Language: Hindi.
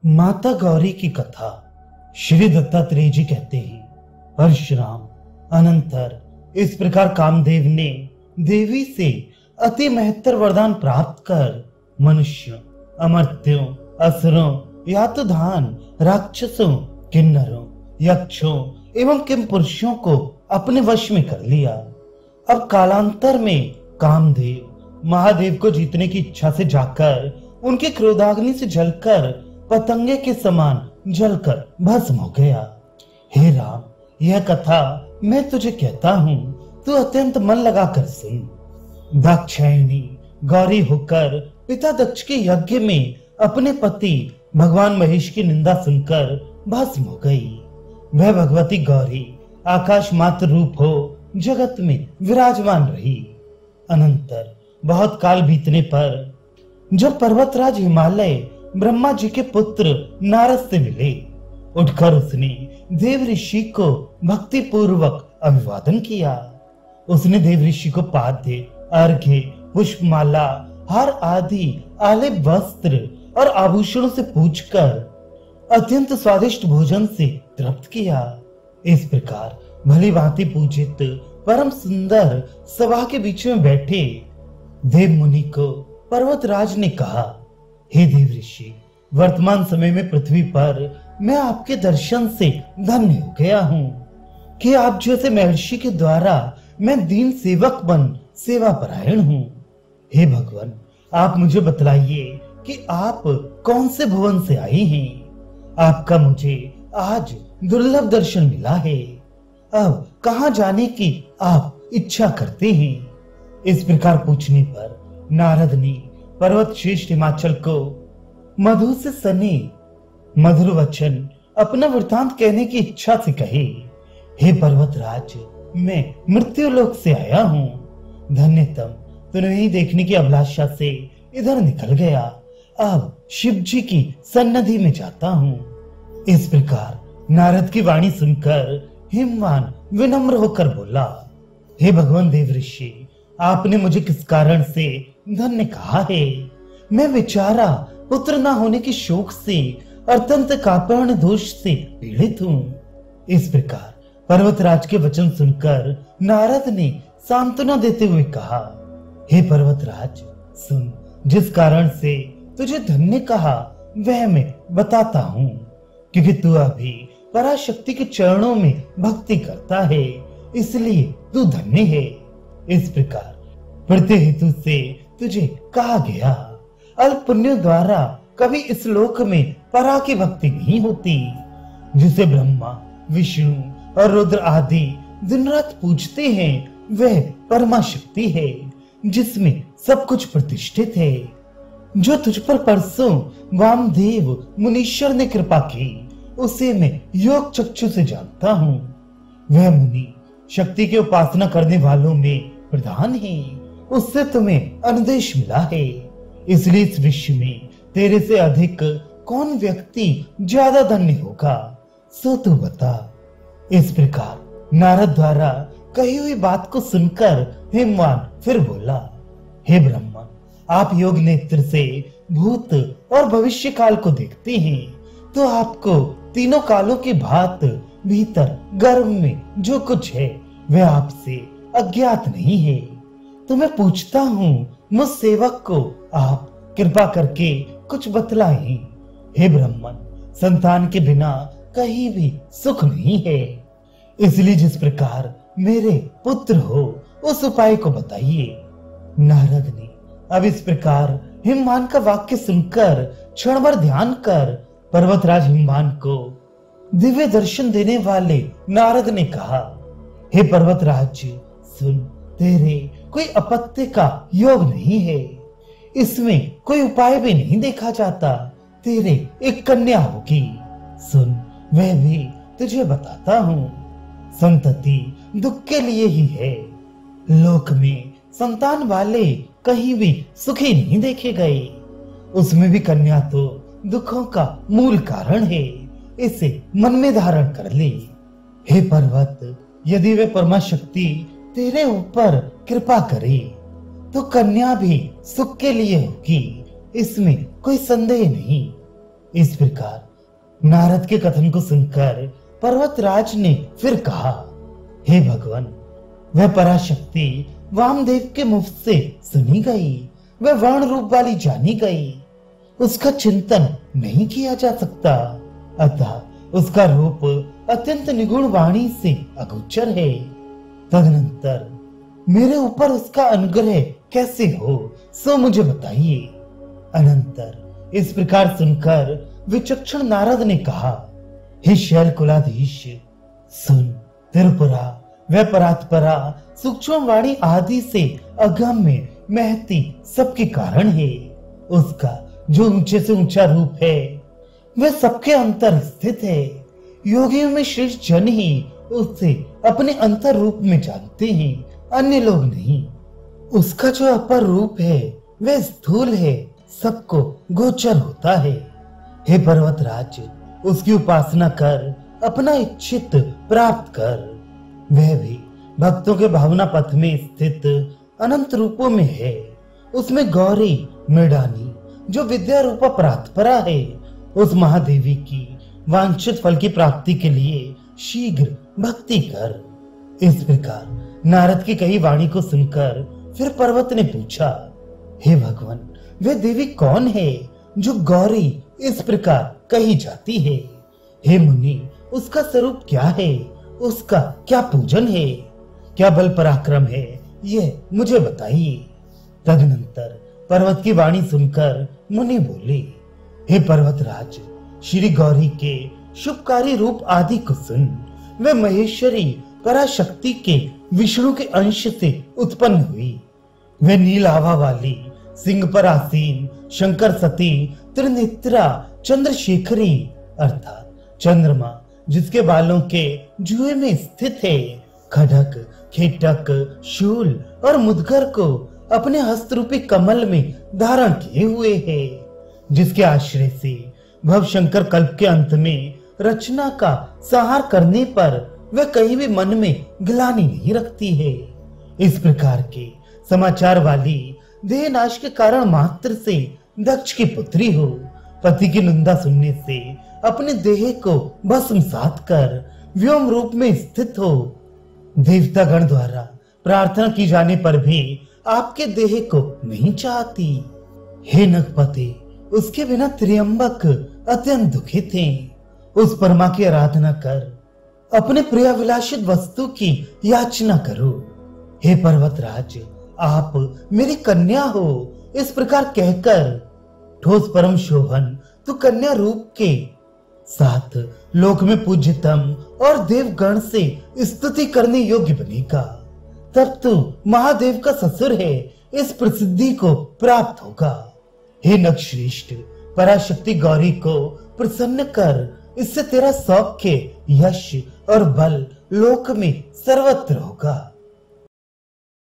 माता गौरी की कथा। श्री दत्तात्रेय जी कहते हैं, परशुराम अनंतर इस प्रकार कामदेव ने देवी से अति महत्तर वरदान प्राप्त कर मनुष्यों, अमर्त्यों, असुरों, यातुधान, राक्षसों, किन्नरों, यक्षों एवं किम पुरुषों को अपने वश में कर लिया। अब कालांतर में कामदेव महादेव को जीतने की इच्छा से जाकर उनके क्रोधाग्नि से जलकर पतंगे के समान जलकर भस्म हो गया। हे राम, यह कथा मैं तुझे कहता हूँ, तू अत्यंत मन लगाकर सुन। दाक्षायणी गौरी होकर पिता दक्ष के यज्ञ में अपने पति भगवान महेश की निंदा सुनकर भस्म हो गई। वह भगवती गौरी आकाश मात्र रूप हो जगत में विराजमान रही। अनंतर बहुत काल बीतने पर जब पर्वतराज हिमालय ब्रह्मा जी के पुत्र नारद से मिले, उठकर उसने देव ऋषि को भक्ति पूर्वक अभिवादन किया। उसने देव ऋषि को पाद्य, अर्घ्य, पुष्पमाला, हार आदि आलेप वस्त्र और आभूषणों से पूजकर अत्यंत स्वादिष्ट भोजन से तृप्त किया। इस प्रकार भली भांति पूजित परम सुंदर सभा के बीच में बैठे देव मुनि को पर्वतराज ने कहा, हे देव ऋषि, वर्तमान समय में पृथ्वी पर मैं आपके दर्शन से धन्य हो गया हूँ कि आप जैसे महर्षि के द्वारा मैं दीन सेवक बन सेवा परायण हूँ। हे भगवान, आप मुझे बतलाइए कि आप कौन से भुवन से आए हैं। आपका मुझे आज दुर्लभ दर्शन मिला है। अब कहाँ जाने की आप इच्छा करते हैं? इस प्रकार पूछने पर नारद ने पर्वत श्रेष्ठ हिमाचल को मधु से सने मधुर वचन अपना वृतांत कहने की इच्छा से कहे, हे पर्वतराज, मैं मृत्यु लोक से आया हूँ। धन्यतम, तुम्हें ही देखने की अभिलाषा से इधर निकल गया। अब शिव जी की सन्निधि में जाता हूँ। इस प्रकार नारद की वाणी सुनकर हिमवान विनम्र होकर बोला, हे भगवान देव ऋषि, आपने मुझे किस कारण से धन्य कहा है? मैं बेचारा पुत्र न होने के शोक से अत्यंत कापर्ण दोष से पीड़ित हूँ। इस प्रकार पर्वतराज के वचन सुनकर नारद ने सांत्वना देते हुए कहा, हे पर्वतराज, सुन, जिस कारण से तुझे धन्य कहा वह मैं बताता हूँ। क्योंकि तू अभी पराशक्ति के चरणों में भक्ति करता है, इसलिए तू धन्य है। इस प्रकार प्रत्येक हेतु से तुझे कहा गया। अल्प पुण्यों द्वारा कभी इस लोक में परा की भक्ति नहीं होती। जिसे ब्रह्मा, विष्णु और रुद्र आदि दिन रात पूजते हैं, वह परमा शक्ति है जिसमें सब कुछ प्रतिष्ठित है। जो तुझ पर परसों वामदेव मुनीश्वर ने कृपा की, उसे मैं योग चक्षु से जानता हूँ। वह मुनि शक्ति की उपासना करने वालों में प्रधान है। उससे तुम्हें अनुदेश मिला है। इसलिए इस विश्व में तेरे से अधिक कौन व्यक्ति ज्यादा धन्य होगा, सो तू बता। इस प्रकार नारद द्वारा कही हुई बात को सुनकर हिमवान फिर बोला, हे ब्रह्मा, आप योग नेत्र से भूत और भविष्य काल को देखते हैं, तो आपको तीनों कालों की भांत भीतर गर्भ में जो कुछ है वह आपसे अज्ञात नहीं है। तो मैं पूछता हूँ, मुझ सेवक को आप कृपा करके कुछ बतलाएं। हे ब्राह्मण, संतान के बिना कहीं भी सुख नहीं है, इसलिए जिस प्रकार मेरे पुत्र हो उस उपाय को बताइए। नारद ने अब इस प्रकार हिमवान का वाक्य सुनकर क्षण भर ध्यान कर पर्वतराज हिमवान को दिव्य दर्शन देने वाले नारद ने कहा, हे पर्वतराज, सुन, तेरे कोई अपत्य का योग नहीं है। इसमें कोई उपाय भी नहीं देखा जाता। तेरे एक कन्या होगी। सुन, वह भी तुझे बताता हूँ। संतति दुख के लिए ही है। लोक में संतान वाले कहीं भी सुखी नहीं देखे गए। उसमें भी कन्या तो दुखों का मूल कारण है। इसे मन में धारण कर ले। हे पर्वत, यदि वे परमा शक्ति तेरे ऊपर कृपा करे तो कन्या भी सुख के लिए होगी, इसमें कोई संदेह नहीं। इस प्रकार नारद के कथन को सुनकर पर्वतराज ने फिर कहा, हे भगवान, वह पराशक्ति वामदेव के मुख से सुनी गई, वह वर्ण रूप वाली जानी गई, उसका चिंतन नहीं किया जा सकता, अतः उसका रूप अत्यंत निगुण वाणी से अगोचर है। तदनंतर मेरे ऊपर उसका अनुग्रह कैसे हो, सो मुझे बताइए। अनंतर इस प्रकार सुनकर विचक्षण नारद ने कहा, हे शैल कुलाधीश, सुन, त्रिपुरा व परात्परा सूक्ष्म वाणी आदि से अगम्य महती सबके कारण है। उसका जो ऊंचे से ऊंचा रूप है वह सबके अंतर स्थित है। योगियों में श्रेष्ठ जन ही उससे अपने अंतर रूप में जानते हैं, अन्य लोग नहीं। उसका जो अपर रूप है वह स्थूल है, सबको गोचर होता है। हे पर्वतराज, उसकी उपासना कर अपना इच्छित प्राप्त कर। वह भी भक्तों के भावना पथ में स्थित अनंत रूपों में है। उसमें गौरी मृडानी जो विद्या रूपा परात्परा है, उस महादेवी की वांछित फल की प्राप्ति के लिए शीघ्र भक्ति कर। इस प्रकार नारद की कही वाणी को सुनकर फिर पर्वत ने पूछा, हे भगवान, वह देवी कौन है जो गौरी इस प्रकार कही जाती है? हे मुनि, उसका स्वरूप क्या है? उसका क्या पूजन है? क्या बल पराक्रम है? यह मुझे बताइए। तदनंतर पर्वत की वाणी सुनकर मुनि बोले, हे पर्वतराज, श्री गौरी के शुभकारी रूप आदि को सुन। वे महेश्वरी पराशक्ति के विष्णु के अंश से उत्पन्न हुई। वे नील आभा वाली, सिंह पर आसीन, शंकर सती, त्रिनेत्रा, चंद्रशेखरी अर्थात चंद्रमा जिसके बालों के जुए में स्थित है, खड़क, खेटक, शूल और मुदगर को अपने हस्त रूपी कमल में धारण किए हुए है, जिसके आश्रय से भव शंकर कल्प के अंत में रचना का संहार करने पर वह कहीं भी मन में ग्लानि नहीं रखती है। इस प्रकार के समाचार वाली देह नाश के कारण मात्र से दक्ष की पुत्री हो, पति की निंदा सुनने से अपने देह को भस्मसात कर व्योम रूप में स्थित हो, देवता गण द्वारा प्रार्थना की जाने पर भी आपके देह को नहीं चाहती। हे नगपति, उसके बिना त्र्यंबक अत्यंत दुखित हैं। उस परमा की आराधना कर अपने प्रियाभिलाषित वस्तु की याचना करो। हे पर्वतराज, आप मेरी कन्या हो, इस प्रकार कहकर ठोस परम शोभन तो कन्या रूप के साथ लोक में पूज्यतम और देवगण से स्तुति करने योग्य बनेगा। तब तो महादेव का ससुर है, इस प्रसिद्धि को प्राप्त होगा। हे नगश्रेष्ठ, पराशक्ति गौरी को प्रसन्न कर, इससे तेरा सौख्य, यश और बल लोक में सर्वत्र होगा।